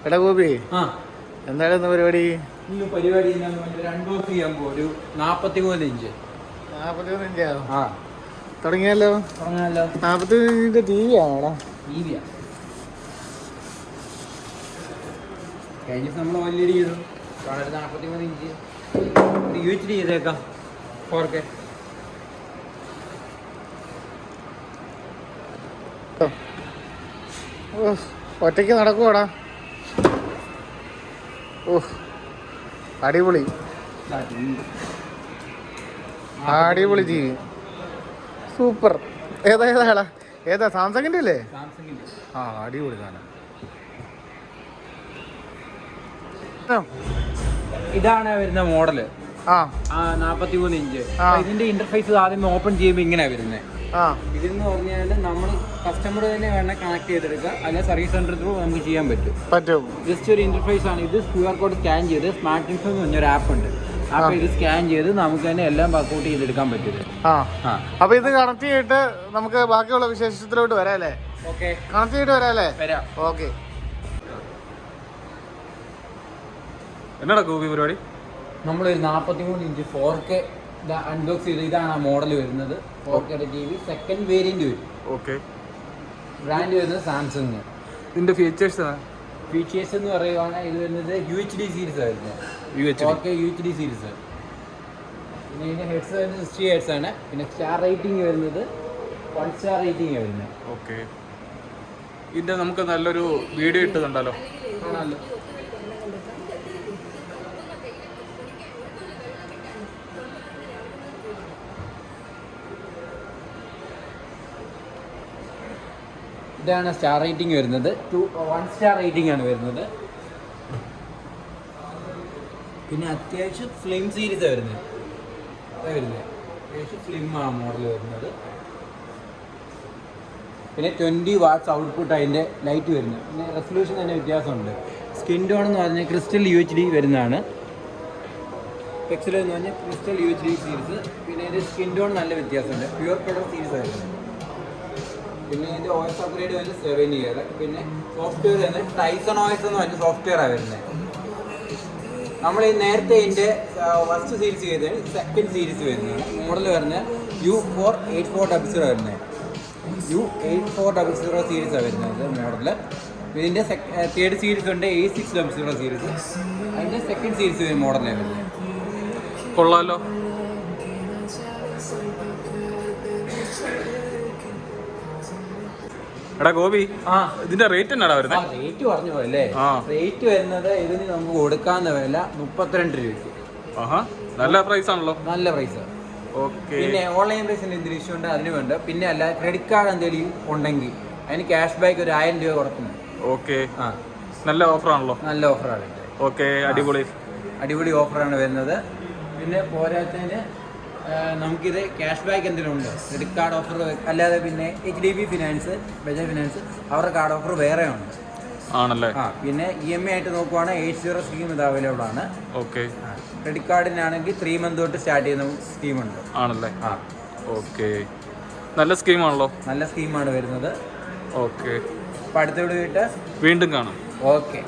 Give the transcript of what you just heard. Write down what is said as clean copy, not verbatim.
എടാ ഗോപി, എന്തായാലും പരിപാടി? ഇന്ന് പരിപാടി അൺബോക്സ് ചെയ്യാൻ പോകും. ഒരു 43 ഇഞ്ച്. 43 ഇഞ്ചോ? തുടങ്ങിയാലോ? 43 ഇഞ്ചിന്റെ ടി വി ആണോടാ? കഴിഞ്ഞ നമ്മൾ വലിയ ചെയ്തു. 43 ഇഞ്ച് UHD ചെയ്തേക്കാം. 4K. ഒറ്റയ്ക്ക് നടക്കുവാടാ. അടിപൊളി അടിപൊളി ടി വി, സൂപ്പർ. ഏതാ സാംസങ്ങിന്റെ അല്ലേ? അടിപൊളി സാധനം. ഇതാണ് വരുന്ന മോഡല്. 43 ഇഞ്ച്. ഇതിന്റെ ഇന്റർഫേസ് ആദ്യം ഓപ്പൺ ചെയ്യുമ്പോൾ ഇങ്ങനെയാ വരുന്നത്. ഇതെന്ന് പറഞ്ഞാൽ നമ്മൾ കസ്റ്റമർ തന്നെ വേണം കണക്ട് ചെയ്തെടുക്കുക, അല്ലെ സർവീസ് സെന്റർ ത്രൂ നമുക്ക് ചെയ്യാൻ പറ്റും. ജസ്റ്റ് ഒരു ഇന്റർഫേസ് ആണ് ഇത്. QR കോഡ് സ്കാൻ ചെയ്ത് സ്മാർട്ട് ഇൻഫോ എന്ന് പറഞ്ഞൊരു ആപ്പ് ഉണ്ട്. അപ്പൊ ഇത് സ്കാൻ ചെയ്ത് നമുക്ക് തന്നെ എല്ലാം വർക്ക്ഔട്ട് ചെയ്തെടുക്കാൻ പറ്റും. അപ്പൊ ഇത് കണക്ട് ചെയ്തിട്ട് നമുക്ക് ബാക്കിയുള്ള വിശേഷത്തിലോട്ട് വരാം അല്ലേ? ഓക്കെ, കണക്ട് ചെയ്തിട്ട് വരാം അല്ലേ? വരാം. ഓക്കെ. എന്നാ ഗോപി പരിപാടി? നമ്മളൊരു 43 ഇഞ്ച് 4K അൺബോക്സ് ചെയ്ത്. ഇതാണ് ആ മോഡൽ വരുന്നത്. 4K TV സെക്കൻഡ് വേരിയന്റ് വരും. ഓക്കെ. ബ്രാൻഡ് വരുന്നത് സാംസങ്. ഇതിന്റെ ഫീച്ചേഴ്സ് എന്ന് പറയുവാണെങ്കിൽ ഇത് വരുന്നത് UHD സീരീസ് വരുന്നത്. 4K UHD series. പിന്നെ ഇതിന്റെ ഹെഡ്സ് വരുന്നത് 60 ഹെഡ്സ് ആണ്. പിന്നെ സ്റ്റാർ റേറ്റിംഗ് വരുന്നത് 1 സ്റ്റാർ റേറ്റിംഗ് വരുന്നത്. ഓക്കെ. ഇതിന്റെ നമുക്ക് നല്ലൊരു വീഡിയോ ഇട്ട് കണ്ടാലോ? ആണല്ലോ. ഇതാണ് സ്റ്റാർ റേറ്റിംഗ് വരുന്നത്. 1 സ്റ്റാർ റേറ്റിംഗ് ആണ് വരുന്നത്. പിന്നെ അത്യാവശ്യം സ്ലിം സീരീസ് വരുന്നത്. അത്യാവശ്യം സ്ലിം ആണ് മോഡൽ വരുന്നത്. പിന്നെ 20 വാട്ട്സ് ഔട്ട്പുട്ട് അതിൻ്റെ ലൈറ്റ് വരുന്നത്. പിന്നെ റെസൊല്യൂഷൻ തന്നെ വ്യത്യാസമുണ്ട്. സ്കിൻ ടോൺ എന്ന് പറഞ്ഞാൽ ക്രിസ്റ്റൽ UHD വരുന്നതാണ്. പെക്സൽ എന്ന് പറഞ്ഞാൽ ക്രിസ്റ്റൽ UHD സീരീസ്. പിന്നെ ഇതിൻ്റെ സ്കിൻ ടോൺ നല്ല വ്യത്യാസമുണ്ട്. പ്യുവർ കളർ സീരീസ് ആയിരുന്നു. പിന്നെ ഇതിൻ്റെ OS അപ്ഗ്രേഡ് വരുന്നത് 7 ഇയർ. പിന്നെ സോഫ്റ്റ്വെയർ തന്നെ ടൈസൺ OS എന്ന് പറഞ്ഞ സോഫ്റ്റ്വെയറാണ് വരുന്നത്. നമ്മൾ ഈ നേരത്തെ ഇതിൻ്റെ ഫസ്റ്റ് സീരീസ് ചെയ്തത് സെക്കൻഡ് സീരീസ് വരുന്നതാണ്. മോഡൽ വരുന്നത് U48400 വരുന്നത്. U8400 സീരീസാണ് വരുന്നത് മോഡൽ. ഇതിൻ്റെ തേർഡ് സീരീസ് ഉണ്ട് A600 സീരീസ്. അതിൻ്റെ സെക്കൻഡ് സീരീസ് വരും മോഡലാണ് വരുന്നത്. കൊള്ളാലോ. എടാ ഗോപി, ഇതിന്റെ റേറ്റ് എന്നാടാ വരുന്നത്? റേറ്റ് പറഞ്ഞു പോയല്ലേ? റേറ്റ് വരുന്നത് ഇതിന് നമുക്ക് കൊടുക്കാവുന്ന വില 32 രൂപയ്ക്ക്. നല്ല പ്രൈസ് ആണല്ലോ. നല്ല പ്രൈസ്. ഓക്കെ. പിന്നെ ഓൺലൈൻ പ്രൈസിന് എന്ത് ഇഷ്യൂ ഉണ്ട് അതിന് വേണ്ട. പിന്നെ അല്ല ക്രെഡിറ്റ് കാർഡ് എന്തെങ്കിലും ഉണ്ടെങ്കിൽ അതിന് ക്യാഷ് ബാക്ക് ഒരു 1000 രൂപ കൊടുക്കുന്നു. ഓക്കെ. നല്ല ഓഫറാണല്ലോ. നല്ല ഓഫറാണ്. ഓക്കെ, അടിപൊളി ഓഫറാണ് വരുന്നത്. പിന്നെ പോരാത്തതിന് നമുക്കിത് ക്യാഷ് ബാക്ക് എന്തെങ്കിലും ഉണ്ട്, ക്രെഡിറ്റ് കാർഡ് ഓഫർ അല്ലാതെ പിന്നെ HDB ഫിനാൻസ്, ബജാജ് ഫിനാൻസ് അവരുടെ കാർഡ് ഓഫർ വേറെ ഉണ്ട് ആണല്ലേ. പിന്നെ EMI ആയിട്ട് നോക്കുവാണെങ്കിൽ 80 സ്കീം ഇത് അവൈലബിൾ ആണ്. ഓക്കെ. ക്രെഡിറ്റ് കാർഡിനാണെങ്കിൽ 3 മന്ത് തൊട്ട് സ്റ്റാർട്ട് ചെയ്യുന്ന സ്കീമുണ്ട്. ആണല്ലേ. ഓക്കെ, നല്ല സ്കീമാണല്ലോ. നല്ല സ്കീമാണ് വരുന്നത്. ഓക്കെ. അപ്പോൾ അടുത്ത വീഡിയോ വീണ്ടും വീണ്ടും കാണാം. ഓക്കെ.